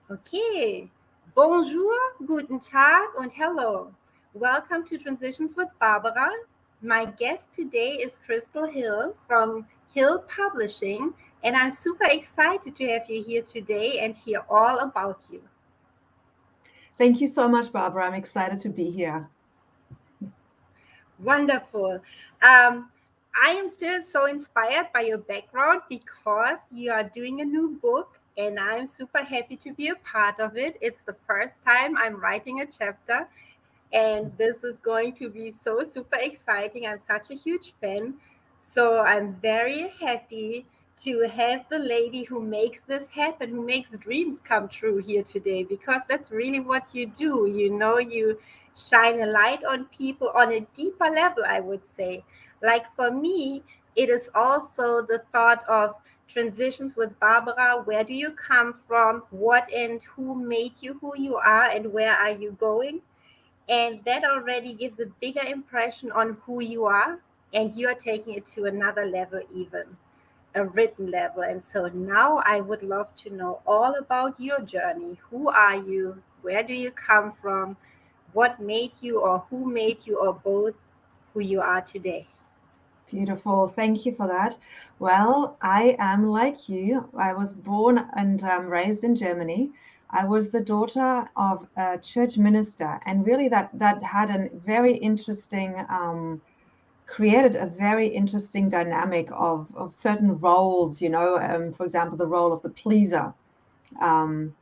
Okay. Bonjour, guten Tag, und hello. Welcome to Transitions with Barbara. My guest today is Krystal Hille from Hill Publishing, and I'm super excited to have you here today and hear all about you. Thank you so much, Barbara. I'm excited to be here. Wonderful. I am still so inspired by your background because you are doing a new book, and I'm super happy to be a part of it. It's the first time I'm writing a chapter, and this is going to be so super exciting. I'm such a huge fan. So I'm very happy to have the lady who makes this happen, who makes dreams come true here today, because that's really what you do. You shine a light on people on a deeper level, I would say. Like for me, it is also the thought of transitions with Barbara. Where do you come from? What and who made you who you are, and where are you going? And that already gives a bigger impression on who you are, and you are taking it to another level, even a written level. And so now I would love to know all about your journey. Who are you? Where do you come from? What made you, or who made you, or both, who you are today? Beautiful. Thank you for that. Well, I am like you. I was born and raised in Germany. I was the daughter of a church minister, and really that had a very interesting created a very interesting dynamic of certain roles. For example, the role of the pleaser, um,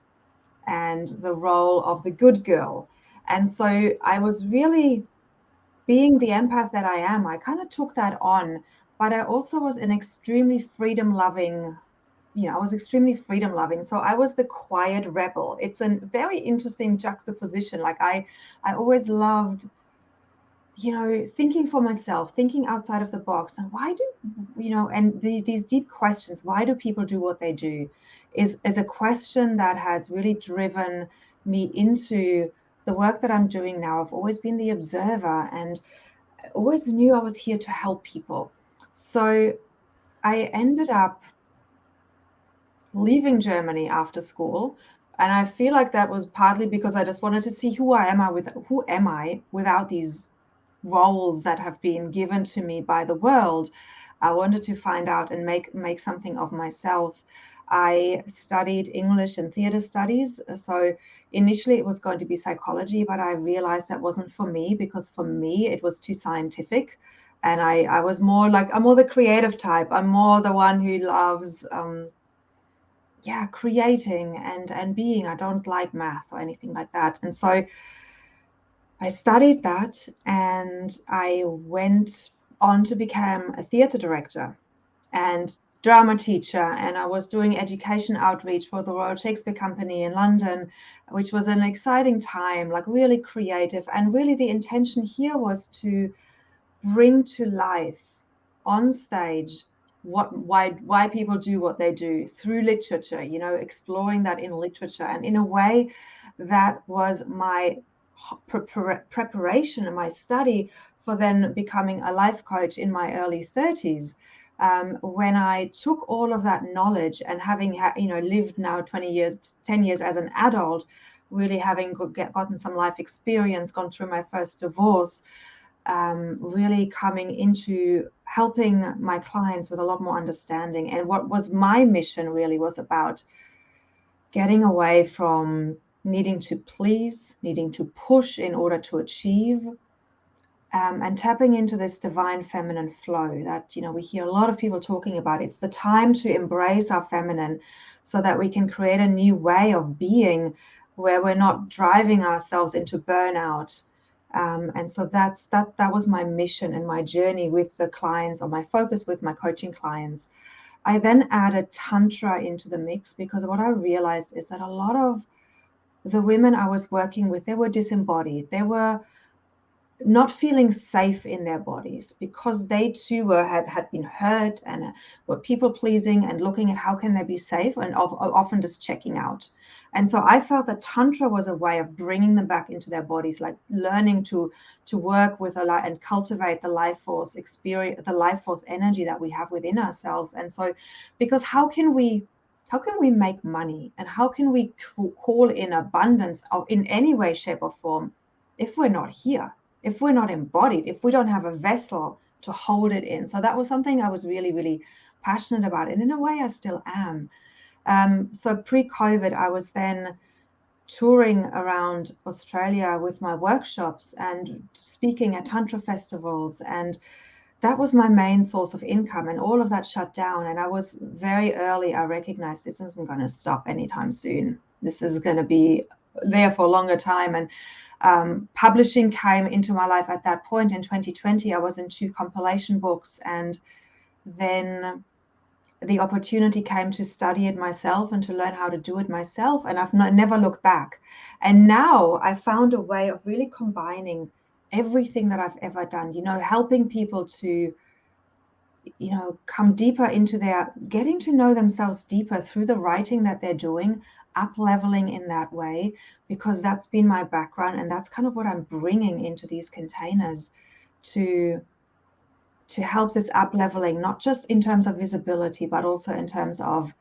and the role of the good girl. And so I was really being the empath that I am, I kind of took that on, but I also was an extremely freedom loving. I was extremely freedom loving. So I was the quiet rebel. It's a very interesting juxtaposition. Like I always loved, thinking for myself, thinking outside of the box. And why do, and these deep questions, why do people do what they do, is a question that has really driven me into the work that I'm doing now. I've always been the observer and always knew I was here to help people. So I ended up leaving Germany after school. And I feel like that was partly because I just wanted to see who am I without these roles that have been given to me by the world. I wanted to find out and make something of myself. I studied English and theater studies. So initially it was going to be psychology, but I realized that wasn't for me, because for me it was too scientific. And I was more like, I'm more the creative type. I'm more the one who loves creating and being. I don't like math or anything like that. And so I studied that, and I went on to become a theater director and drama teacher. And I was doing education outreach for the Royal Shakespeare Company in London, which was an exciting time, like really creative. And really the intention here was to bring to life on stage why people do what they do through literature, exploring that in literature, and in a way that was my preparation and my study for then becoming a life coach in my early 30s. When I took all of that knowledge and having lived now 10 years as an adult, really having gotten some life experience, gone through my first divorce, really coming into helping my clients with a lot more understanding. And what was my mission really was about getting away from needing to please, needing to push in order to achieve, and tapping into this divine feminine flow that, we hear a lot of people talking about. It's the time to embrace our feminine so that we can create a new way of being where we're not driving ourselves into burnout. And so that was my mission and my journey with the clients, or my focus with my coaching clients. I then added Tantra into the mix, because what I realized is that a lot of the women I was working with, they were disembodied. They were not feeling safe in their bodies, because they too had been hurt and were people pleasing and looking at how can they be safe, and often just checking out. And so I felt that Tantra was a way of bringing them back into their bodies, like learning to work with a light and cultivate the life force experience, the life force energy that we have within ourselves. And so, because how can we how can we make money, and how can we call in abundance in any way, shape, or form if we're not here, if we're not embodied, if we don't have a vessel to hold it in? So that was something I was really, really passionate about, and in a way I still am. So pre-COVID, I was then touring around Australia with my workshops and speaking at Tantra festivals, and that was my main source of income, and all of that shut down. And I was very early, I recognized this isn't going to stop anytime soon. This is going to be there for a longer time. And publishing came into my life at that point. In 2020, I was in 2 compilation books, and then the opportunity came to study it myself and to learn how to do it myself. And I've never looked back. And now I found a way of really combining everything that I've ever done, helping people to, come deeper into getting to know themselves deeper through the writing that they're doing, up leveling in that way, because that's been my background. And that's kind of what I'm bringing into these containers to help this up leveling, not just in terms of visibility, but also in terms of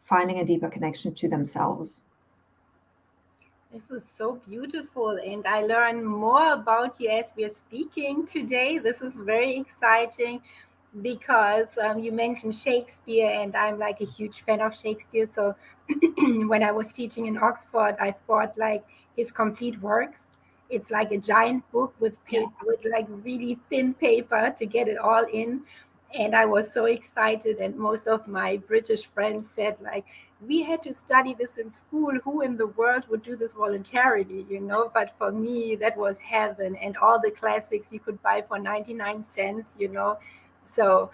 finding a deeper connection to themselves. This is so beautiful, and I learn more about you as we are speaking today. This is very exciting because you mentioned Shakespeare, and I'm like a huge fan of Shakespeare. So when I was teaching in Oxford, I bought like his complete works. It's like a giant book with Yeah. paper, with like really thin paper to get it all in. And I was so excited. And most of my British friends said, like, we had to study this in school. Who in the world would do this voluntarily, But for me, that was heaven. And all the classics you could buy for 99 cents. So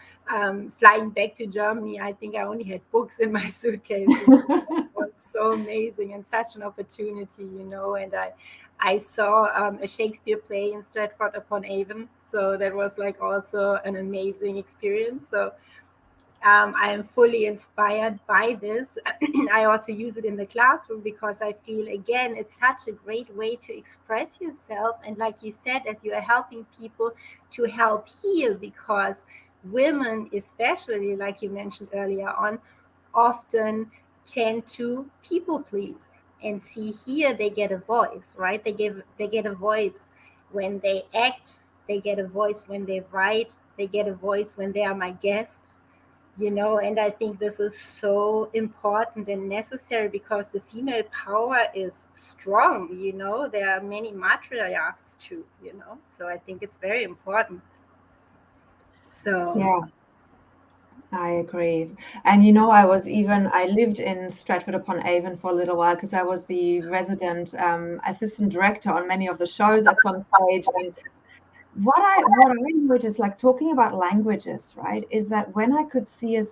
flying back to Germany, I think I only had books in my suitcases. It was so amazing and such an opportunity, And I saw a Shakespeare play in Stratford upon Avon. So that was like also an amazing experience. So I am fully inspired by this. I also use it in the classroom because I feel, again, it's such a great way to express yourself. And like you said, as you are helping people to help heal, because women, especially, like you mentioned earlier on, often tend to people please. And see, here they get a voice, right? They get a voice when they act, they get a voice when they write, they get a voice when they are my guest, and I think this is so important and necessary because the female power is strong. There are many matriarchs too, so I think it's very important. So Yeah, I agree. And I lived in Stratford upon Avon for a little while because I was the resident assistant director on many of the shows at some stage. And what I noticed, like talking about languages, right, is that when I could see a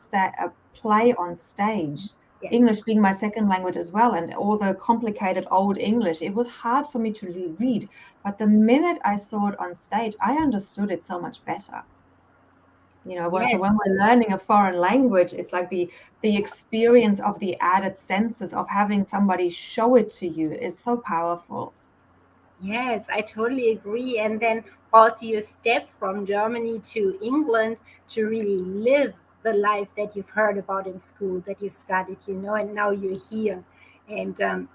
play on stage, yes, English being my second language as well, and all the complicated old English, it was hard for me to read. But the minute I saw it on stage, I understood it so much better. So yes. when we're learning a foreign language, it's like the experience of the added senses of having somebody show it to you is so powerful. Yes, I totally agree. And then also you step from Germany to England to really live the life that you've heard about in school, that you've studied, and now you're here. And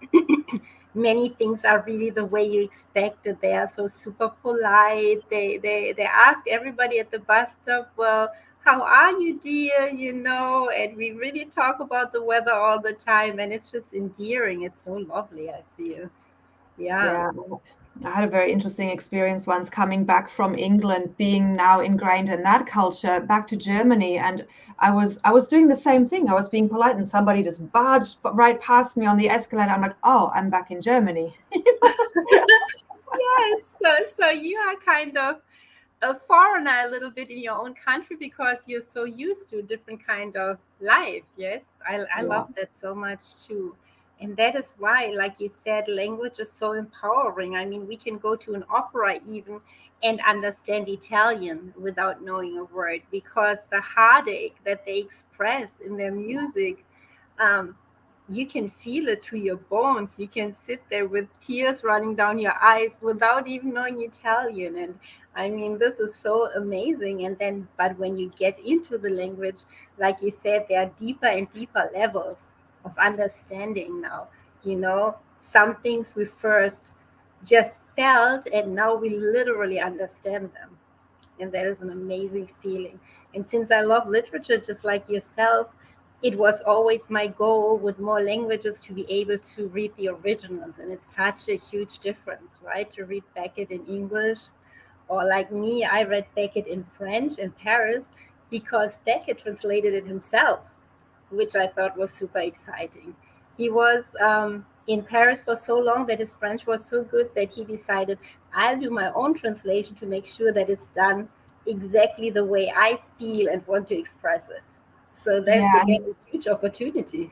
many things are really the way you expected. They are so super polite. They ask everybody at the bus stop, well, how are you, dear? And we really talk about the weather all the time. And it's just endearing. It's so lovely, I feel. Yeah. Yeah, I had a very interesting experience once coming back from England, being now ingrained in that culture, back to Germany, and I was doing the same thing. I was being polite, and somebody just barged right past me on the escalator. I'm like, oh, I'm back in Germany. Yes, so you are kind of a foreigner a little bit in your own country because you're so used to a different kind of life. Yes, I Yeah, love that so much too. And that is why, like you said, language is so empowering. I mean, we can go to an opera even and understand Italian without knowing a word because the heartache that they express in their music, um, you can feel it to your bones. You can sit there with tears running down your eyes without even knowing Italian. And I mean, this is so amazing. But when you get into the language, like you said, there are deeper and deeper levels. of understanding now. Some things we first just felt, and now we literally understand them. And that is an amazing feeling. And since I love literature just like yourself, it was always my goal with more languages to be able to read the originals. And it's such a huge difference, right? To read Beckett in English, or like me, I read Beckett in French in Paris because Beckett translated it himself, which I thought was super exciting. He was in Paris for so long that his French was so good that he decided, I'll do my own translation to make sure that it's done exactly the way I feel and want to express it. So that's Yeah, again a huge opportunity.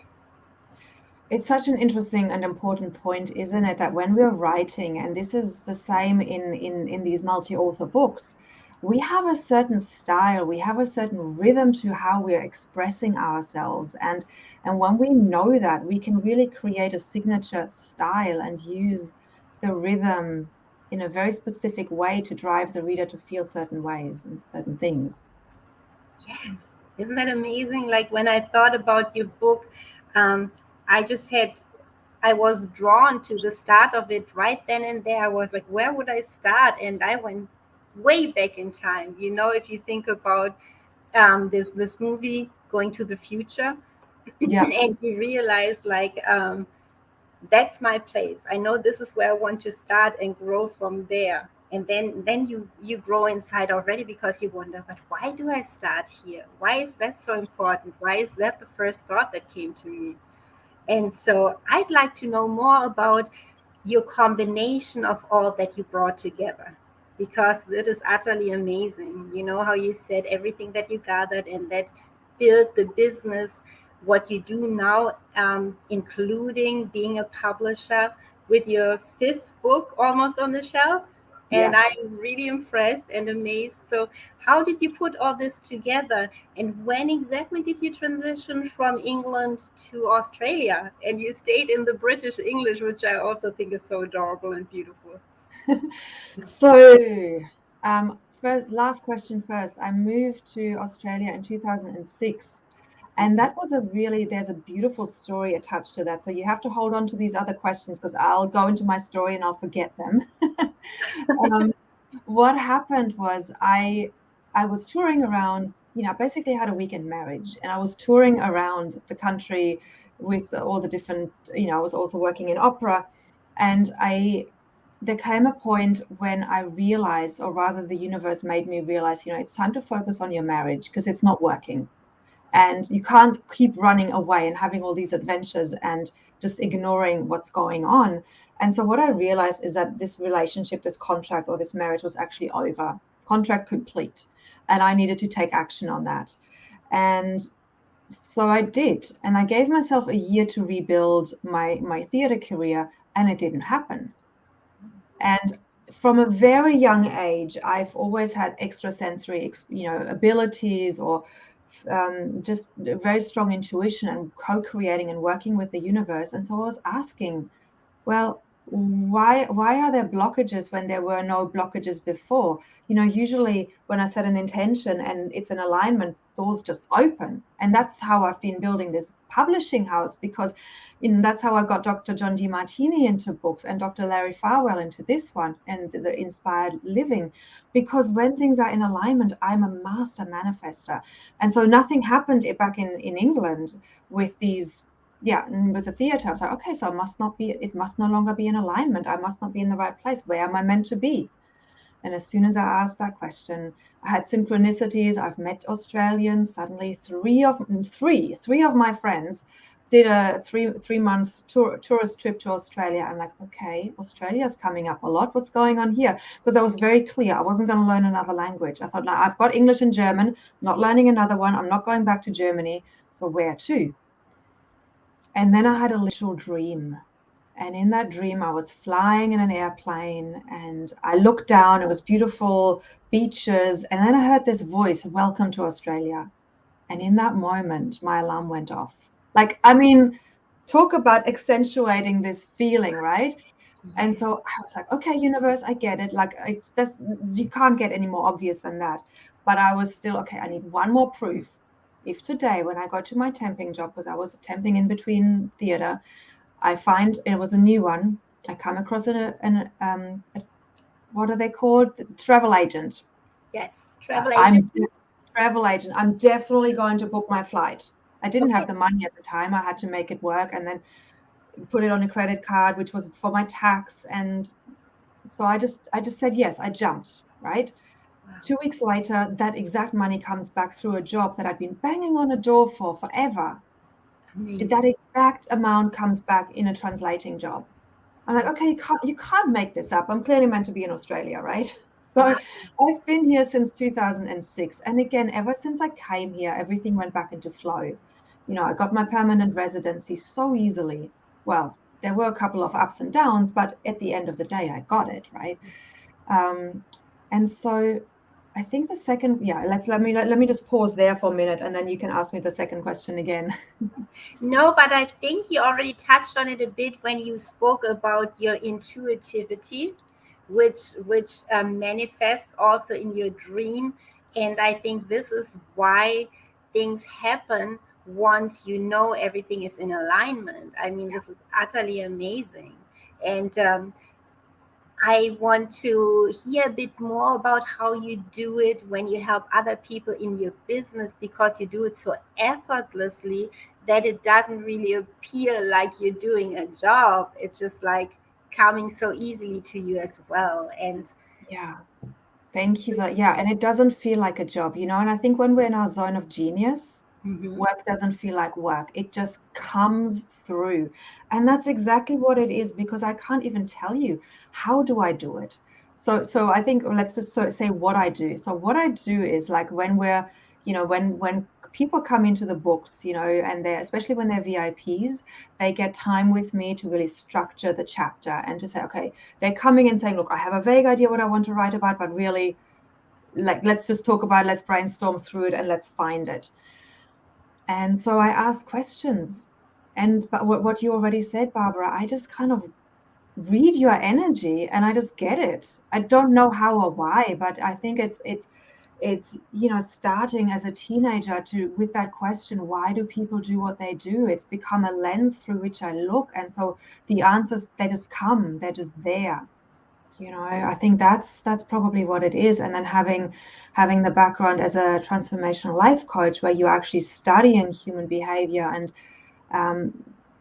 it's such an interesting and important point, isn't it? That when we're writing, and this is the same in these multi-author books, we have a certain style, we have a certain rhythm to how we're expressing ourselves, and when we know that, we can really create a signature style and use the rhythm in a very specific way to drive the reader to feel certain ways and certain things. Yes. Isn't that amazing? Like when I thought about your book, um, I just had I was drawn to the start of it right then and there. I was like, where would I start? And I went way back in time. If you think about this movie Going to the Future, Yeah. and you realize like that's my place. I know this is where I want to start and grow from there. And then you grow inside already because you wonder, but why do I start here? Why is that so important? Why is that the first thought that came to me? And so I'd like to know more about your combination of all that you brought together, because it is utterly amazing. You know how you said everything that you gathered and that built the business, what you do now, including being a publisher with your fifth book almost on the shelf. And Yeah. I'm really impressed and amazed. So, how did you put all this together? And when exactly did you transition from England to Australia? And you stayed in the British English, which I also think is so adorable and beautiful. So, first, last question first. I moved to Australia in 2006, and that was there's a beautiful story attached to that. So you have to hold on to these other questions because I'll go into my story and I'll forget them. Um, what happened was I was touring around, basically had a weekend marriage, and I was touring around the country with all the different, I was also working in opera, and there came a point when I realized, or rather the universe made me realize, it's time to focus on your marriage because it's not working. And you can't keep running away and having all these adventures and just ignoring what's going on. And so what I realized is that this relationship, this contract or this marriage was actually over, contract complete. And I needed to take action on that. And so I did. And I gave myself a year to rebuild my theater career, and it didn't happen. And from a very young age, I've always had extrasensory, abilities, or just very strong intuition and co-creating and working with the universe. And so I was asking, well, why are there blockages when there were no blockages before? Usually when I set an intention and it's an alignment, doors just open. And that's how I've been building this publishing house, because that's how I got Dr. John Demartini into books and Dr. Larry Farwell into this one and the inspired living. Because when things are in alignment, I'm a master manifester. And so nothing happened back in England with these, yeah, and with the theater. I was like, okay, so it must no longer be in alignment. I must not be in the right place. Where am I meant to be? And as soon as I asked that question, I had synchronicities. I've met Australians. Suddenly three of my friends did a three-month tourist trip to Australia. I'm like, okay, Australia's coming up a lot. What's going on here? Because I was very clear. I wasn't going to learn another language. I thought, no, I've got English and German. I'm not learning another one. I'm not going back to Germany. So where to? And then I had a literal dream. And in that dream, I was flying in an airplane and I looked down. It was beautiful beaches. And then I heard this voice, welcome to Australia. And in that moment, my alarm went off. Like, I mean, talk about accentuating this feeling, right? And Yeah. so I was like, okay, universe, I get it. Like, you can't get any more obvious than that. But I was still, okay, I need one more proof. if today, when I go to my temping job, because I was temping in between theater, I find it was a new one. I come across what are they called? The travel agent. Yes, travel I'm agency. travel agent. I'm definitely going to book my flight. I didn't have Okay. the money at the time. I had to make it work and then put it on a credit card, which was for my tax. And so I just said yes. I jumped, right? Wow. 2 weeks later, that exact money comes back through a job that I'd been banging on a door for forever. That Amazing. exact amount comes back in a translating job. I'm like, okay, you can't make this up. I'm clearly meant to be in Australia, right? So Wow. I've been here since 2006. And again, ever since I came here, everything went back into flow. I got my permanent residency so easily. Well, there were a couple of ups and downs, but at the end of the day, I got it, right? Um, and so I think the second, yeah, let me just pause there for a minute and then you can ask me the second question again. No, but I think you already touched on it a bit when you spoke about your intuitivity, which manifests also in your dream. And I think this is why things happen once you know everything is in alignment. I mean, this is utterly amazing. And I want to hear a bit more about how you do it when you help other people in your business, because you do it so effortlessly that it doesn't really appear like you're doing a job. It's just like coming so easily to you as well. And Yeah. Thank you for that. Yeah, and it doesn't feel like a job, and I think when we're in our zone of genius, mhm. work doesn't feel like work. It just comes through. And that's exactly what it is, because I can't even tell you how do I do it. So I think let's just say what I do. So what I do is like when we're, when people come into the books, and they're especially when they're VIPs, they get time with me to really structure the chapter and to say, okay, they're coming and saying, look, I have a vague idea what I want to write about, but really, like, let's just talk about it, let's brainstorm through it and let's find it. And so I ask questions. And but what you already said, Barbara, I just kind of read your energy and I just get it. I don't know how or why, but I think it's starting as a teenager to with that question, why do people do what they do? It's become a lens through which I look. And so the answers, they just come, they're just there. I think that's probably what it is. And then having the background as a transformational life coach where you're actually studying human behavior, and um,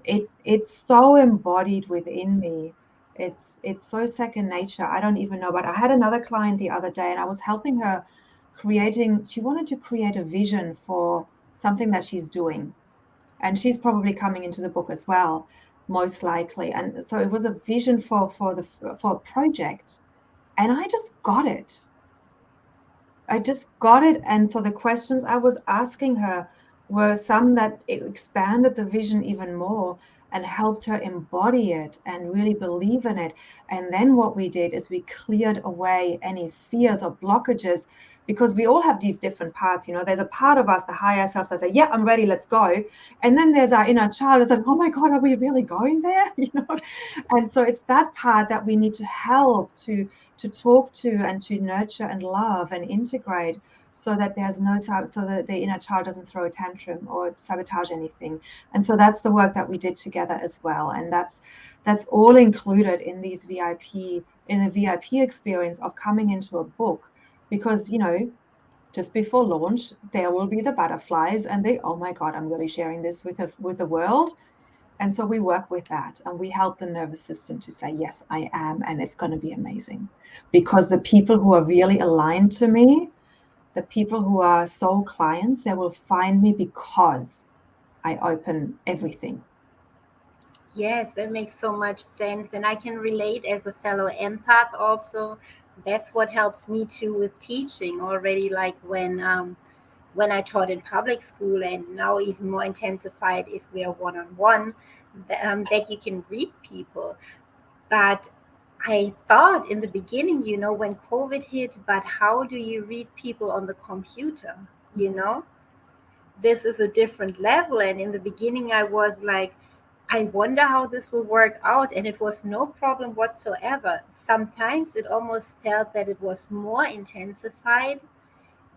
it's so embodied within me. It's so second nature. I don't even know. But I had another client the other day, and I was helping her she wanted to create a vision for something that she's doing, and she's probably coming into the book as well, most likely. And so it was a vision for a project, and I just got it. And so the questions I was asking her were some that expanded the vision even more and helped her embody it and really believe in it. And then what we did is we cleared away any fears or blockages, because we all have these different parts. There's a part of us, the higher self, that say, yeah, I'm ready, let's go. And then there's our inner child that's like, oh my God, are we really going there? And so it's that part that we need to help to talk to and to nurture and love and integrate, so that so that the inner child doesn't throw a tantrum or sabotage anything. And so that's the work that we did together as well. And that's all included in the VIP experience of coming into a book, because just before launch there will be the butterflies and oh my God, I'm really sharing this with the world. And so we work with that and we help the nervous system to say, yes, I am. And it's going to be amazing, because the people who are really aligned to me, the people who are soul clients, they will find me because I open everything. Yes, that makes so much sense. And I can relate as a fellow empath also. That's what helps me too with teaching already, like when I taught in public school, and now even more intensified if we are one on one, that you can read people. But I thought in the beginning, when COVID hit, but how do you read people on the computer? You know, this is a different level. And in the beginning, I was like, I wonder how this will work out. And it was no problem whatsoever. Sometimes it almost felt that it was more intensified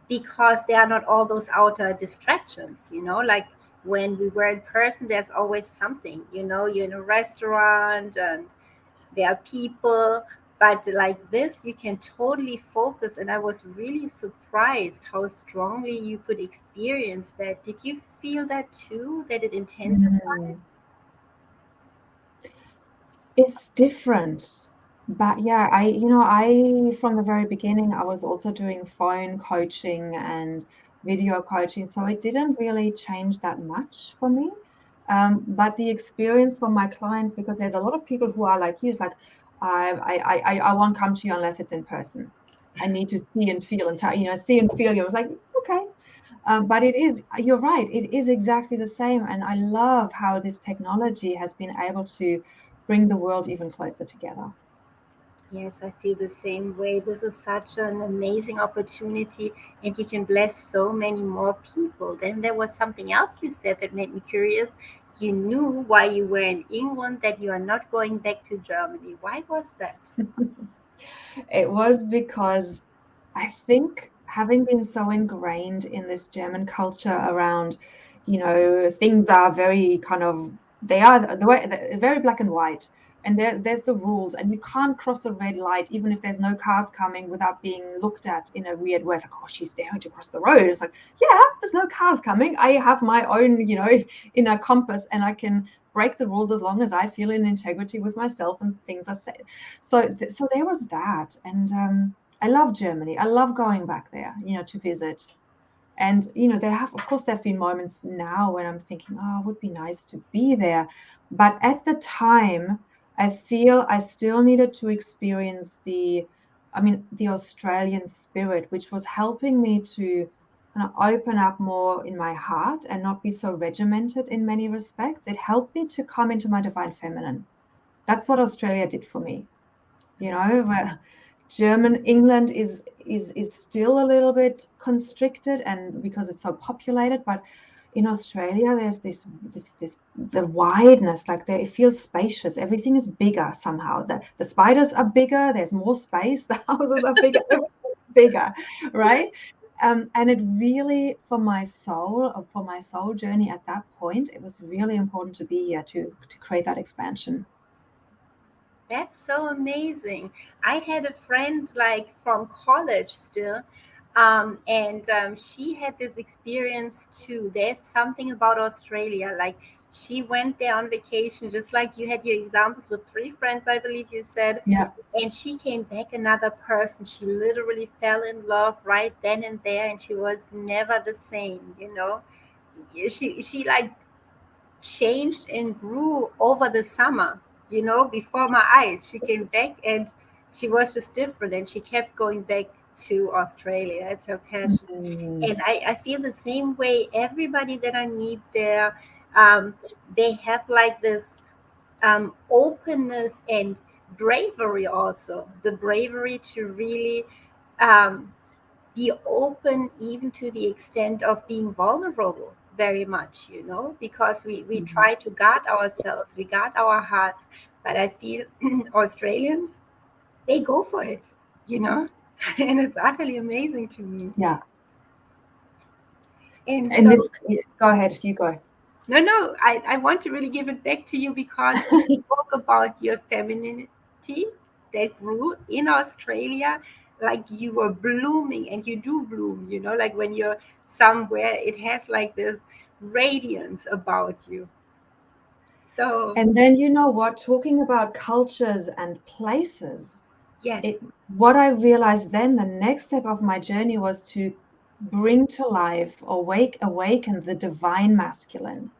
because there are not all those outer distractions, like when we were in person, there's always something, you're in a restaurant and there are people, but like this, you can totally focus. And I was really surprised how strongly you could experience that. Did you feel that too, that it Mm. intensifies? It's different. But yeah, I from the very beginning, I was also doing phone coaching and video coaching, so it didn't really change that much for me. But the experience for my clients, because there's a lot of people who are like you, it's like, I won't come to you unless it's in person. I need to see and feel and see and feel you. I was like, okay. But you're right, it is exactly the same. And I love how this technology has been able to bring the world even closer together. Yes, I feel the same way. This is such an amazing opportunity, and you can bless so many more people. Then there was something else you said that made me curious. You knew while you were in England that you are not going back to Germany. Why was that? It was because I think having been so ingrained in this German culture around, things are very kind of, they are the way they're very black and white. And there's the rules, and you can't cross a red light even if there's no cars coming without being looked at in a weird way. It's like, oh, she's daring to cross the road. It's like, yeah, there's no cars coming. I have my own, inner compass, and I can break the rules as long as I feel in integrity with myself and things are said. So there was that, and I love Germany. I love going back there, to visit. And of course, there have been moments now when I'm thinking, oh, it would be nice to be there. But at the time, I feel I still needed to experience the Australian spirit, which was helping me to kind of open up more in my heart and not be so regimented in many respects. It helped me to come into my divine feminine. That's what Australia did for me. Where England is still a little bit constricted, and because it's so populated, but in Australia there's this the wideness, like there it feels spacious. Everything is bigger somehow. The spiders are bigger, there's more space, the houses are bigger, everything's bigger, right? And it really, for my soul journey at that point, it was really important to be here to create that expansion. That's so amazing. I had a friend like from college still, and she had this experience too. There's something about Australia. Like she went there on vacation, just like you had your examples with three friends, I believe you said, Yeah. and she came back another person. She literally fell in love right then and there, and she was never the same. She like changed and grew over the summer, before my eyes. She came back and she was just different, and she kept going back to Australia. It's her passion. Mm. And I feel the same way. Everybody that I meet there, they have like this openness and bravery also. The bravery to really um, be open, even to the extent of being vulnerable very much, because we Mhm. try to guard ourselves, we guard our hearts. But I feel Australians, they go for it, you know and it's utterly amazing to me. Yeah. And And so, this, go ahead, you go. no, I want to really give it back to you, because you spoke about your femininity that grew in Australia, like you were blooming, and you do bloom, like when you're somewhere, it has like this radiance about you. So, And then you know what, talking about cultures and places, yes. what I realized then, the next step of my journey was to bring to life, awaken the divine masculine,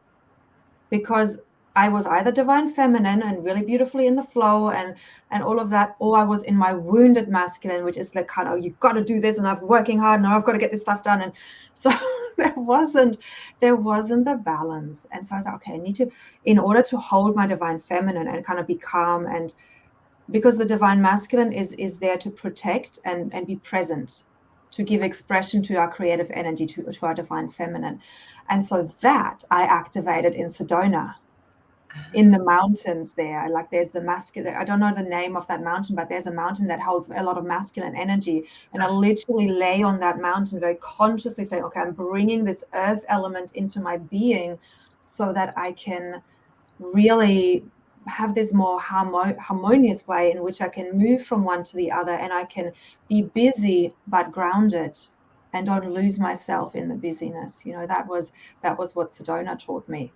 because I was either divine feminine and really beautifully in the flow and all of that, or I was in my wounded masculine, which is like kind of, you've got to do this, and I'm working hard, and I've got to get this stuff done. And so there wasn't the balance. And so I was like, okay, I need to, in order to hold my divine feminine and kind of be calm, and because the divine masculine is there to protect and be present, to give expression to our creative energy, to our divine feminine. And so that I activated in Sedona. in the mountains there. Like there's the masculine, I don't know the name of that mountain, but there's a mountain that holds a lot of masculine energy. And I literally lay on that mountain very consciously saying, okay, I'm bringing this earth element into my being so that I can really have this more harmonious way in which I can move from one to the other, and I can be busy but grounded and don't lose myself in the busyness. That was what Sedona taught me.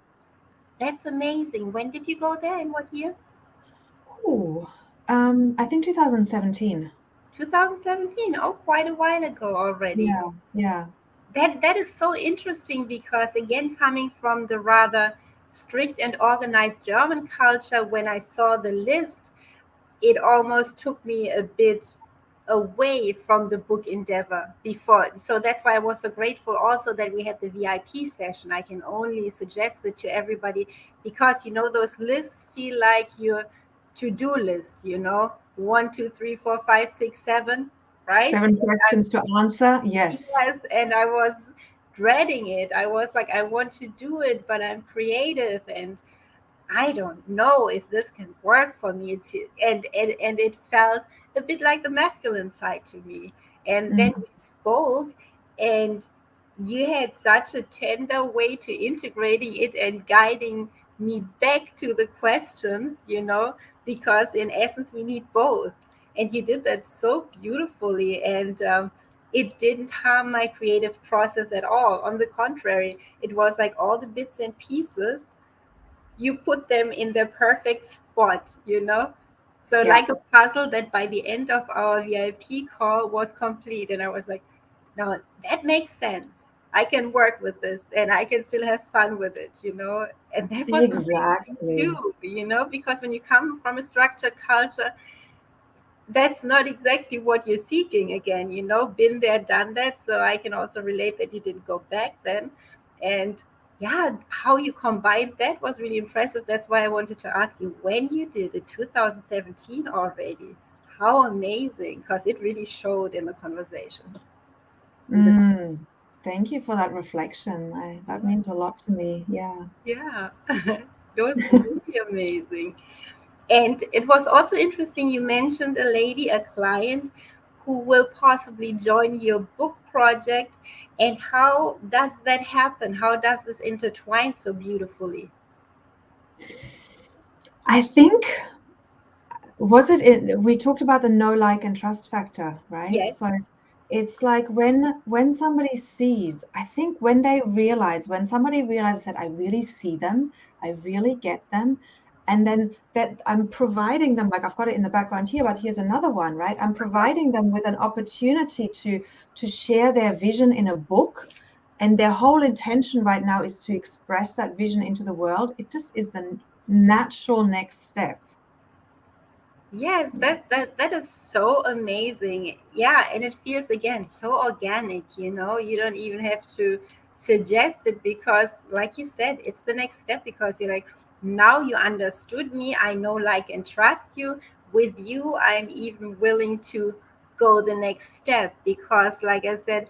That's amazing. When did you go there? In what year? Oh, I think 2017. 2017. Oh, quite a while ago already. Yeah, yeah, That is so interesting because, again, coming from the rather strict and organized German culture, when I saw the list, it almost took me a bit away from the book endeavor before. So that's why I was so grateful also that we had the VIP session. I can only suggest it to everybody because, those lists feel like your to-do list, 1, 2, 3, 4, 5, 6, 7, right? 7 questions to answer. Yes. Yes, and I was dreading it. I was like, I want to do it, but I'm creative and I don't know if this can work for me. And it felt a bit like the masculine side to me. And then Mm, we spoke, and you had such a tender way to integrating it and guiding me back to the questions, because in essence we need both. And you did that so beautifully, and it didn't harm my creative process at all. On the contrary, it was like all the bits and pieces, you put them in their perfect spot. So yeah. like a puzzle that by the end of our VIP call was complete. And I was like, now that makes sense. I can work with this and I can still have fun with it. And that was amazing Exactly. too, because when you come from a structured culture, that's not exactly what you're seeking again. Been there, done that. So I can also relate that you didn't go back then. And yeah, how you combined that was really impressive. That's why I wanted to ask you when you did it, 2017 already. How amazing, because it really showed in the conversation. In this, Mm, thank you for that reflection. That means a lot to me. Yeah. yeah, it was really amazing. And it was also interesting, you mentioned a lady, a client, who will possibly join your book project. And how does that happen? How does this intertwine so beautifully? I think, we talked about the know, like, and trust factor, right? Yes. So it's like when somebody sees, I think when somebody realizes that I really see them, I really get them, and then that I'm providing them, like I've got it in the background here, but here's another one, right? I'm providing them with an opportunity to share their vision in a book, and their whole intention right now is to express that vision into the world. It just is the natural next step. Yes, that is so amazing. Yeah, and it feels again so organic. You don't even have to suggest it because like you said, it's the next step because you're like, now you understood me, I know, like, and trust you. With you, I'm even willing to go the next step because like I said,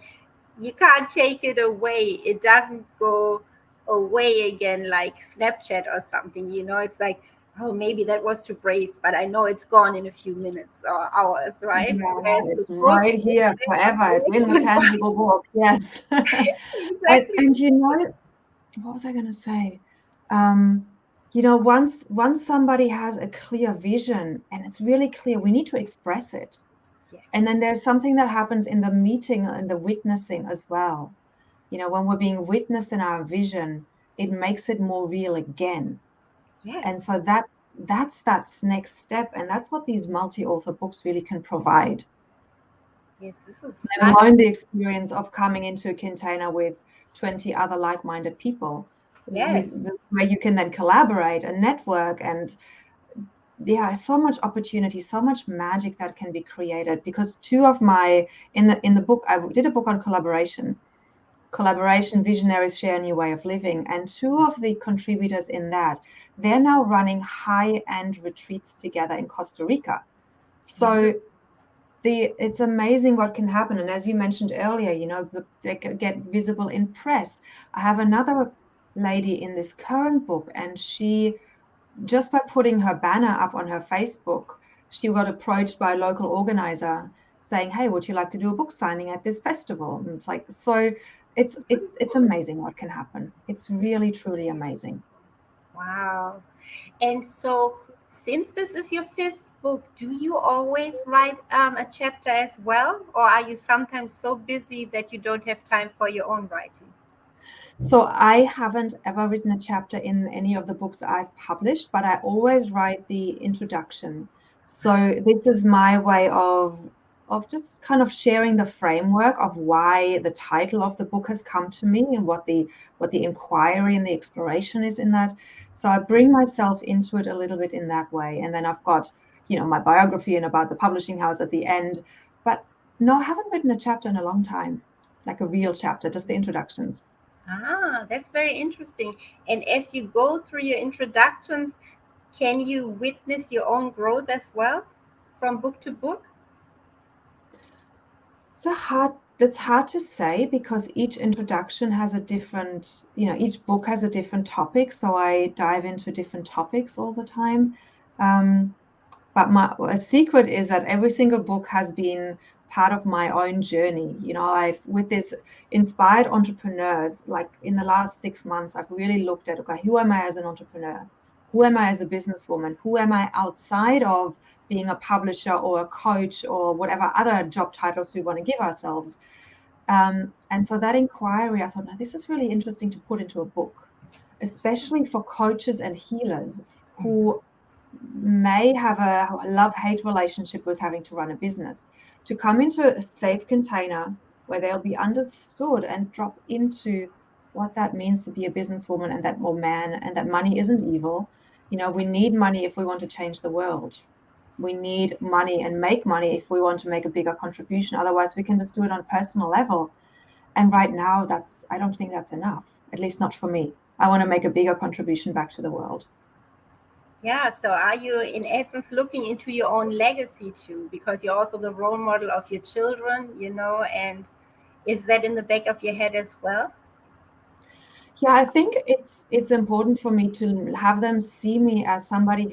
you can't take it away. It doesn't go away again like Snapchat or something. It's like, oh, maybe that was too brave, but I know it's gone in a few minutes or hours, right? Yeah, Whereas the it's book right is here forever. It's in the tangible book. Yes. exactly. And what was I going to say? Um, once somebody has a clear vision and it's really clear, we need to express it. Yes. And then there's something that happens in the meeting and the witnessing as well. When we're being witnessed in our vision, it makes it more real again. And Yes. so that's next step. And that's what these multi-author books really can provide. Yes. This is Let such. alone the experience of coming into a container with 20 other like-minded people, Yes. where you can then collaborate and network, and yeah, so much opportunity, so much magic that can be created. Because two of my in the book, I did a book on collaboration, visionaries share a new way of living, and two of the contributors in that, they're now running high-end retreats together in Costa Rica. Beautiful. So it's amazing what can happen. And as you mentioned earlier, they get visible in press. I have another lady in this current book, and she just by putting her banner up on her Facebook, she got approached by a local organizer saying, "Hey, would you like to do a book signing at this festival?" And it's like, so it's amazing what can happen. It's really, truly amazing. Wow. And so, since this is your fifth book, do you always write a chapter as well? Or are you sometimes so busy that you don't have time for your own writing? So I haven't ever written a chapter in any of the books I've published, but I always write the introduction. So this is my way of just kind of sharing the framework of why the title of the book has come to me and what the inquiry and the exploration is in that. So I bring myself into it a little bit in that way. And then I've got, my biography and about the publishing house at the end. But no, I haven't written a chapter in a long time, like a real chapter, just the introductions. Ah, that's very interesting. And as you go through your introductions, can you witness your own growth as well from book to book? That's hard to say because each introduction has a different, each book has a different topic. So I dive into different topics all the time. Um, but a secret is that every single book has been part of my own journey. I've with this inspired entrepreneurs, like in the last 6 months, I've really looked at, okay, who am I as an entrepreneur? Who am I as a businesswoman? Who am I outside of being a publisher or a coach or whatever other job titles we want to give ourselves? And so that inquiry, I thought, no, this is really interesting to put into a book, especially for coaches and healers who may have a love-hate relationship with having to run a business, to come into a safe container where they'll be understood and drop into what that means to be a businesswoman and that or man, and that money isn't evil. We need money if we want to change the world. We need money and make money if we want to make a bigger contribution. Otherwise, we can just do it on a personal level. And right now, I don't think that's enough, at least not for me. I want to make a bigger contribution back to the world. Yeah, so are you in essence looking into your own legacy too? Because you're also the role model of your children, and is that in the back of your head as well? Yeah, I think it's important for me to have them see me as somebody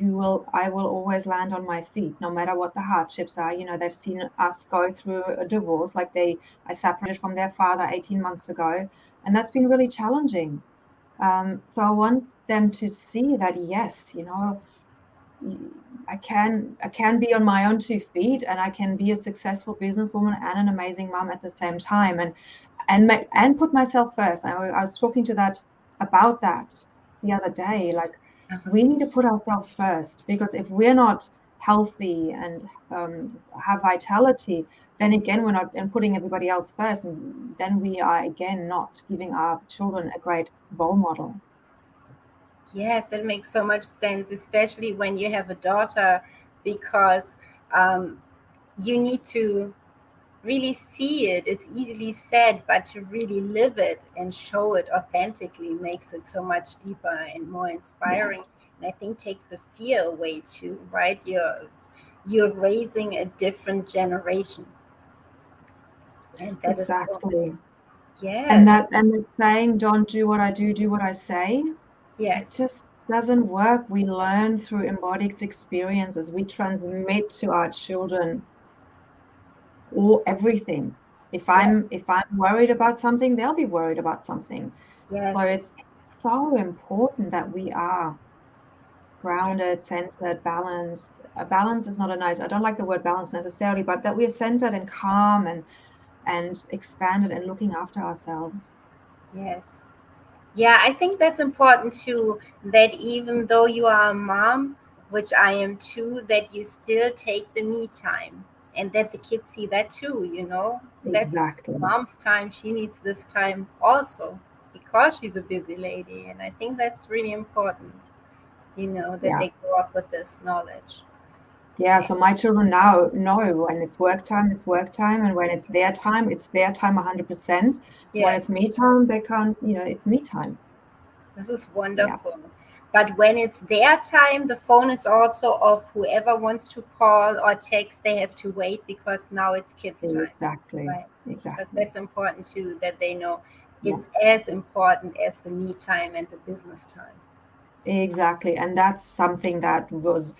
I will always land on my feet, no matter what the hardships are. They've seen us go through a divorce, like I separated from their father 18 months ago, and that's been really challenging. So I want them to see that, yes, I can be on my own 2 feet, and I can be a successful businesswoman and an amazing mom at the same time, and put myself first. I was talking about that the other day. Like, we need to put ourselves first, because if we're not healthy and have vitality, then again we're not, and putting everybody else first, and then we are again not giving our children a great role model. Yes, that makes so much sense, especially when you have a daughter, because um, you need to really see it. It's easily said, but to really live it and show it authentically makes it so much deeper and more Yeah, inspiring. And I think takes the fear away too, right? You're raising a different generation, and that is so nice. exactly. And Yes, that saying, don't do what I do what I say, it yes, just doesn't work. We learn through embodied experiences. We transmit to our children or everything. If yes, I'm worried about something, they'll be worried about something. So yes, it's so important that we are grounded, centered, balanced. A balance is not a nice, I don't like the word balance necessarily, but that we're centered and calm and expanded and looking after ourselves. yes. Yeah, I think that's important too, that even though you are a mom, which I am too, that you still take the me time and that the kids see that too. That's Exactly. mom's time. She needs this time also because she's a busy lady. And I think that's really important, that Yeah. they grow up with this knowledge. Yeah, so my children now know when it's work time, it's work time, and when it's their time 100%. When it's Yes. me time, they can't, it's me time. This is Yeah, wonderful. But when it's their time, the phone is also off. Whoever wants to call or text, they have to wait because now it's kids' time, exactly. right? Because Exactly. that's important too, that they know Yeah, it's as important as the me time and the business time. Exactly. And that's something that was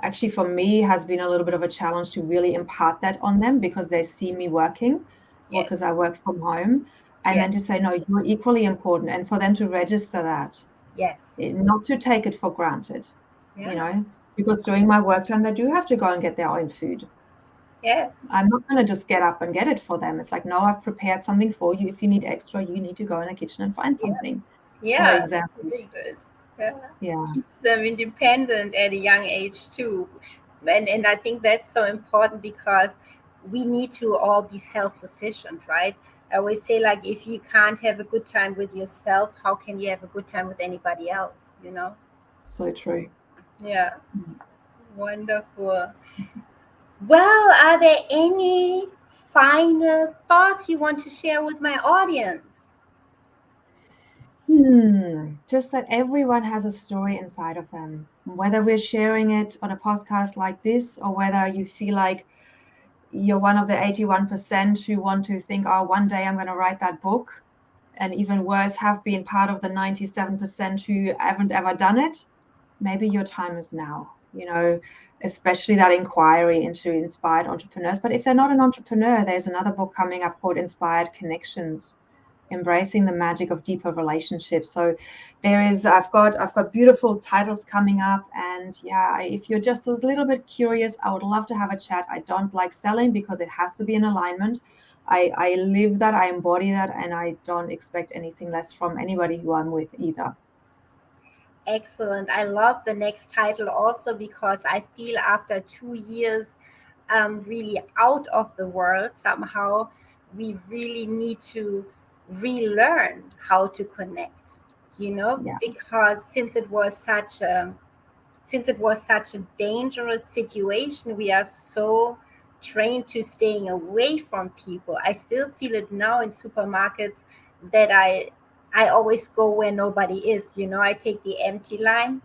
actually for me has been a little bit of a challenge to really impart that on them, because they see me working, or Yes. because I work from home, and Yes. then to say, no, you're equally important, and for them to register that, Yes. not to take it for granted, you Yeah. know, because during my work time, they do have to go and get their own food. Yes. I'm not going to just get up and get it for them. It's like, no, I've prepared something for you. If you need extra, you need to go in the kitchen and find Yeah. something, for Yeah. That's example. really good. Yeah. Yeah, Keeps them independent at a young age too. And I think that's so important because we need to all be self-sufficient, right? I always say, like, if you can't have a good time with yourself, how can you have a good time with anybody else, you know? so true. Yeah. Wonderful. Well, are there any final thoughts you want to share with my audience? Just that everyone has a story inside of them. Whether we're sharing it on a podcast like this, or whether you feel like you're one of the 81% who want to think, oh, one day I'm going to write that book, and even worse, have been part of the 97% who haven't ever done it, maybe your time is now, especially that inquiry into inspired entrepreneurs. But if they're not an entrepreneur, there's another book coming up called Inspired Connections, embracing the magic of deeper relationships. So I've got beautiful titles coming up, and yeah, if you're just a little bit curious, I would love to have a chat. I don't like selling because it has to be in alignment. I live that, I embody that, and I don't expect anything less from anybody who I'm with either. Excellent. I love the next title also because I feel after 2 years really out of the world, somehow we really need to relearn how to connect, Yeah. because since it was such a dangerous situation, we are so trained to staying away from people. I still feel it now in supermarkets that I always go where nobody is. I take the empty line.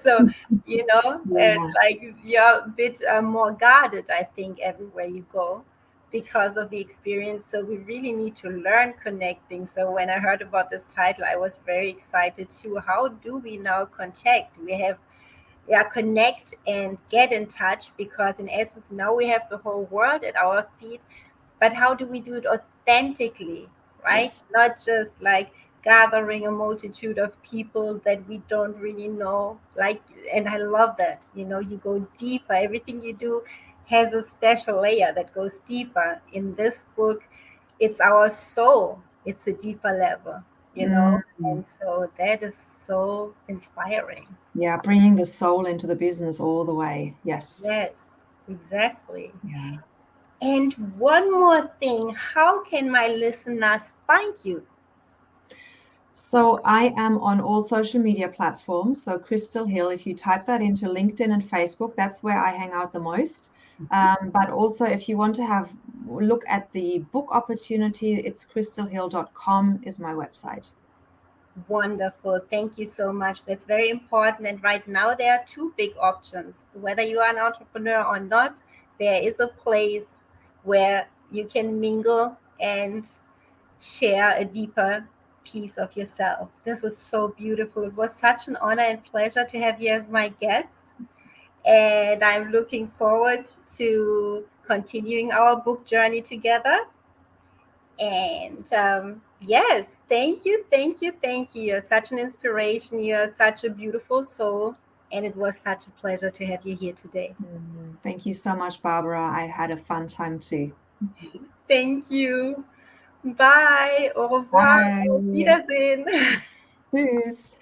So, and Yeah. like you're a bit more guarded, I think, everywhere you go because of the experience. So we really need to learn connecting. So when I heard about this title, I was very excited too. How do we now contact? We have, yeah, connect and get in touch, because in essence now we have the whole world at our feet. But how do we do it authentically, right? Yes. Not just like gathering a multitude of people that we don't really know. Like, and I love that, you go deeper. Everything you do has a special layer that goes deeper. In this book, it's our soul, it's a deeper level, Mm. and so that is so inspiring. Yeah, bringing the soul into the business all the way. Yes. Yes, exactly. Yeah. And one more thing, how can my listeners find you? So I am on all social media platforms. So Krystal Hille, if you type that into LinkedIn and Facebook, that's where I hang out the most. But also, if you want to have look at the book opportunity, it's krystalhille.com is my website. Wonderful. Thank you so much. That's very important. And right now, there are two big options. Whether you are an entrepreneur or not, there is a place where you can mingle and share a deeper piece of yourself. This is so beautiful. It was such an honor and pleasure to have you as my guest. And I'm looking forward to continuing our book journey together. And yes, thank you, thank you, thank you. You're such an inspiration. You're such a beautiful soul. And it was such a pleasure to have you here today. Thank you so much, Barbara. I had a fun time too. Thank you. Bye. Au revoir. Auf Bye. Wiedersehen. Tschüss.